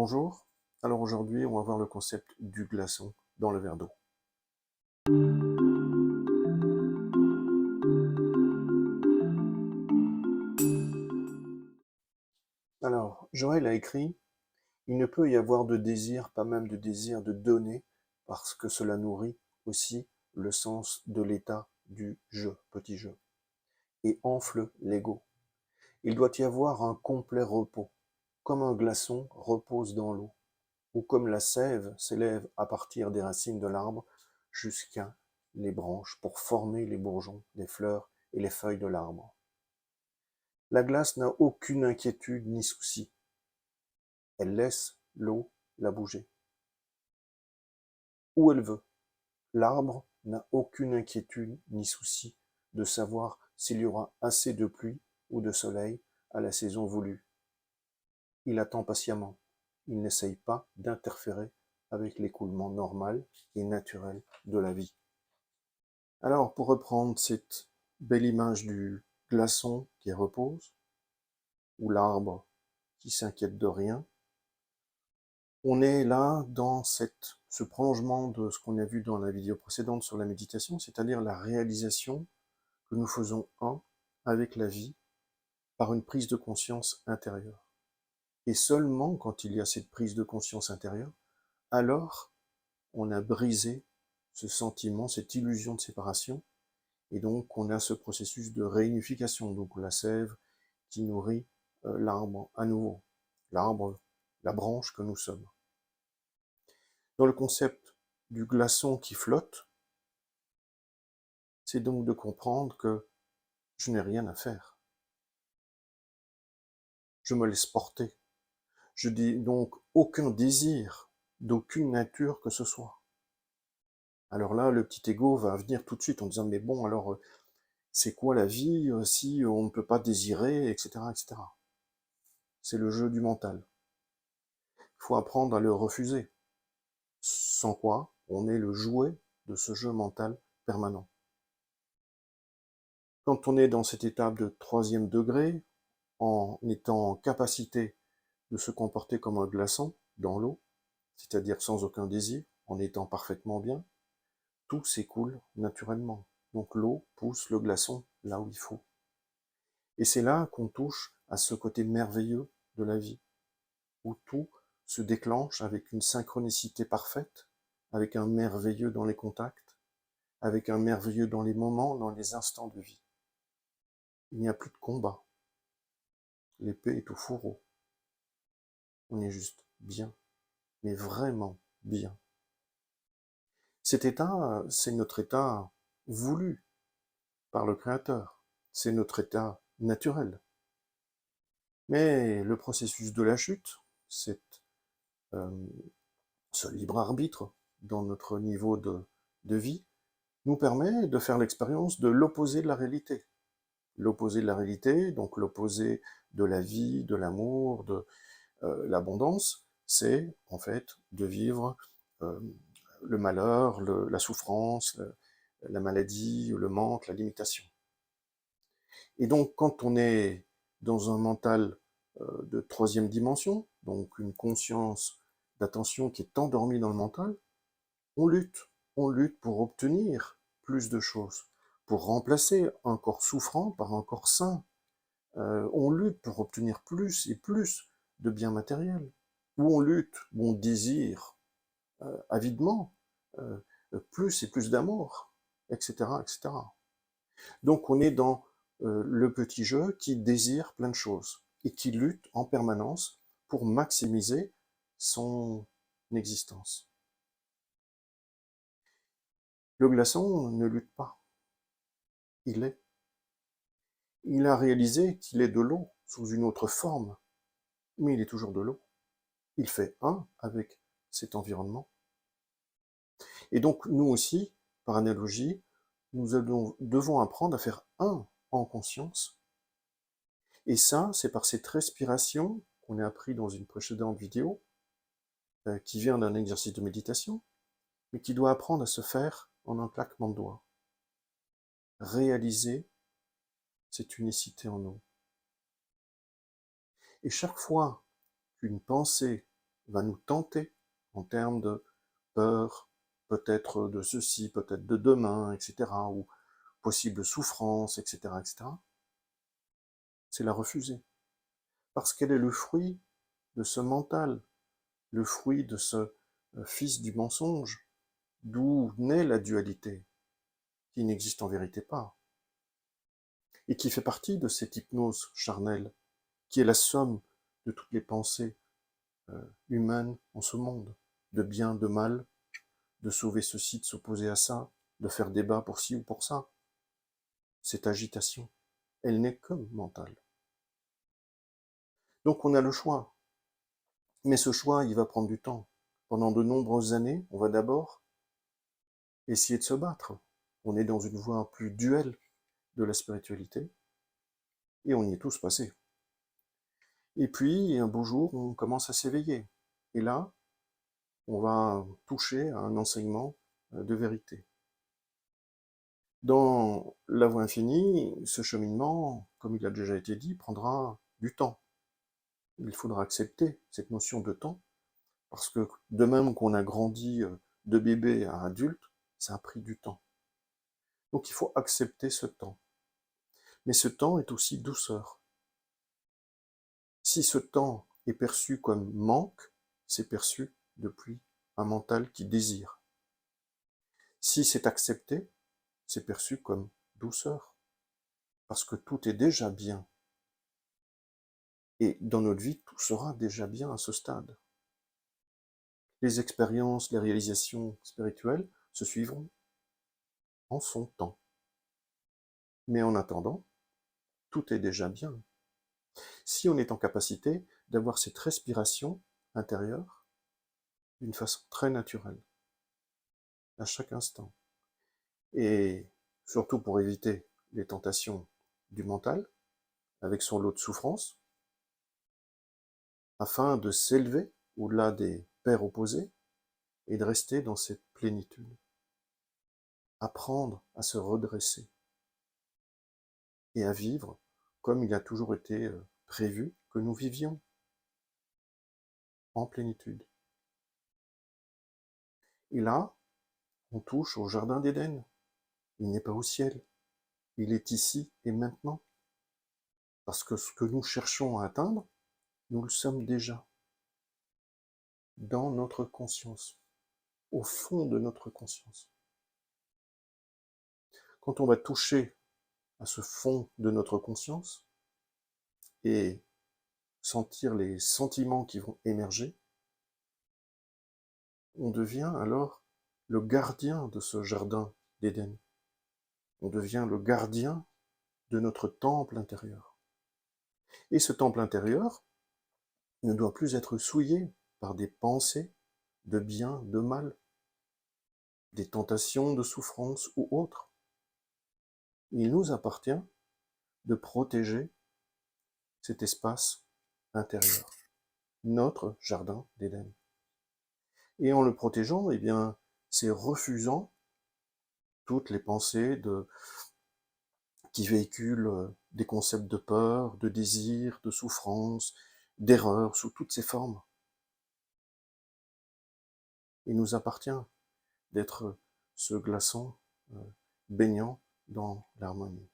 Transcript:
Bonjour, alors aujourd'hui on va voir le concept du glaçon dans le verre d'eau. Alors, Joël a écrit: il ne peut y avoir de désir, pas même de désir de donner, parce que cela nourrit aussi le sens de l'état du jeu, petit jeu, et enfle l'ego. Il doit y avoir un complet repos, comme un glaçon repose dans l'eau, ou comme la sève s'élève à partir des racines de l'arbre jusqu'à les branches pour former les bourgeons, les fleurs et les feuilles de l'arbre. La glace n'a aucune inquiétude ni souci. Elle laisse l'eau la bouger. Où elle veut. L'arbre n'a aucune inquiétude ni souci de savoir s'il y aura assez de pluie ou de soleil à la saison voulue. Il attend patiemment. Il n'essaye pas d'interférer avec l'écoulement normal et naturel de la vie. Alors, pour reprendre cette belle image du glaçon qui repose, ou l'arbre qui s'inquiète de rien, on est là dans ce prolongement de ce qu'on a vu dans la vidéo précédente sur la méditation, c'est-à-dire la réalisation que nous faisons un avec la vie par une prise de conscience intérieure. Et seulement quand il y a cette prise de conscience intérieure, alors on a brisé ce sentiment, cette illusion de séparation, et donc on a ce processus de réunification, donc la sève qui nourrit l'arbre à nouveau, l'arbre, la branche que nous sommes. Dans le concept du glaçon qui flotte, c'est donc de comprendre que je n'ai rien à faire. Je me laisse porter. Je dis donc aucun désir d'aucune nature que ce soit. Alors là, le petit ego va venir tout de suite en disant, mais bon, alors, c'est quoi la vie si on ne peut pas désirer, etc., etc. C'est le jeu du mental. Il faut apprendre à le refuser. Sans quoi, on est le jouet de ce jeu mental permanent. Quand on est dans cette étape de 3e degré, en étant en capacité de se comporter comme un glaçon dans l'eau, c'est-à-dire sans aucun désir, en étant parfaitement bien, tout s'écoule naturellement. Donc l'eau pousse le glaçon là où il faut. Et c'est là qu'on touche à ce côté merveilleux de la vie, où tout se déclenche avec une synchronicité parfaite, avec un merveilleux dans les contacts, avec un merveilleux dans les moments, dans les instants de vie. Il n'y a plus de combat. L'épée est au fourreau. On est juste bien, mais vraiment bien. Cet état, c'est notre état voulu par le Créateur. C'est notre état naturel. Mais le processus de la chute, euh, ce libre arbitre dans notre niveau de vie, nous permet de faire l'expérience de l'opposé de la réalité. L'opposé de la réalité, donc l'opposé de la vie, de l'amour, de l'abondance, c'est en fait de vivre euh, le malheur, la souffrance, la maladie, le manque, la limitation. Et donc quand on est dans un mental de 3e dimension, donc une conscience d'attention qui est endormie dans le mental, on lutte pour obtenir plus de choses, pour remplacer un corps souffrant par un corps sain. On lutte pour obtenir plus et plus de biens matériels, ou on lutte, ou on désire avidement euh, plus et plus d'amour, etc., etc. Donc on est dans le petit jeu qui désire plein de choses et qui lutte en permanence pour maximiser son existence. Le glaçon ne lutte pas, il est. Il a réalisé qu'il est de l'eau sous une autre forme, mais il est toujours de l'eau. Il fait un avec cet environnement. Et donc nous aussi, par analogie, nous devons apprendre à faire un en conscience. Et ça, c'est par cette respiration qu'on a appris dans une précédente vidéo, qui vient d'un exercice de méditation, mais qui doit apprendre à se faire en un claquement de doigts. Réaliser cette unicité en nous. Et chaque fois qu'une pensée va nous tenter en termes de peur, peut-être de ceci, peut-être de demain, etc., ou possible souffrance, etc., etc., c'est la refuser. Parce qu'elle est le fruit de ce mental, le fruit de ce fils du mensonge, d'où naît la dualité, qui n'existe en vérité pas, et qui fait partie de cette hypnose charnelle, qui est la somme de toutes les pensées humaines en ce monde, de bien, de mal, de sauver ceci, de s'opposer à ça, de faire débat pour ci ou pour ça. Cette agitation, elle n'est que mentale. Donc on a le choix, mais ce choix, il va prendre du temps. Pendant de nombreuses années, on va d'abord essayer de se battre. On est dans une voie plus duelle de la spiritualité, et on y est tous passés. Et puis, un beau jour, on commence à s'éveiller. Et là, on va toucher à un enseignement de vérité. Dans la voie infinie, ce cheminement, comme il a déjà été dit, prendra du temps. Il faudra accepter cette notion de temps, parce que de même qu'on a grandi de bébé à adulte, ça a pris du temps. Donc il faut accepter ce temps. Mais ce temps est aussi douceur. Si ce temps est perçu comme manque, c'est perçu depuis un mental qui désire. Si c'est accepté, c'est perçu comme douceur, parce que tout est déjà bien. Et dans notre vie, tout sera déjà bien à ce stade. Les expériences, les réalisations spirituelles se suivront en son temps. Mais en attendant, tout est déjà bien. Si on est en capacité d'avoir cette respiration intérieure d'une façon très naturelle, à chaque instant, et surtout pour éviter les tentations du mental, avec son lot de souffrance, afin de s'élever au-delà des paires opposées et de rester dans cette plénitude. Apprendre à se redresser et à vivre comme il a toujours été prévu que nous vivions, en plénitude. Et là, on touche au jardin d'Éden. Il n'est pas au ciel, il est ici et maintenant. Parce que ce que nous cherchons à atteindre, nous le sommes déjà, dans notre conscience, au fond de notre conscience. Quand on va toucher à ce fond de notre conscience et sentir les sentiments qui vont émerger, on devient alors le gardien de ce jardin d'Éden. On devient le gardien de notre temple intérieur. Et ce temple intérieur ne doit plus être souillé par des pensées de bien, de mal, des tentations de souffrance ou autres. Il nous appartient de protéger cet espace intérieur, notre jardin d'Éden. Et en le protégeant, eh bien, c'est refusant toutes les pensées qui véhiculent des concepts de peur, de désir, de souffrance, d'erreur, sous toutes ses formes. Il nous appartient d'être ce glaçon baignant dans l'harmonie.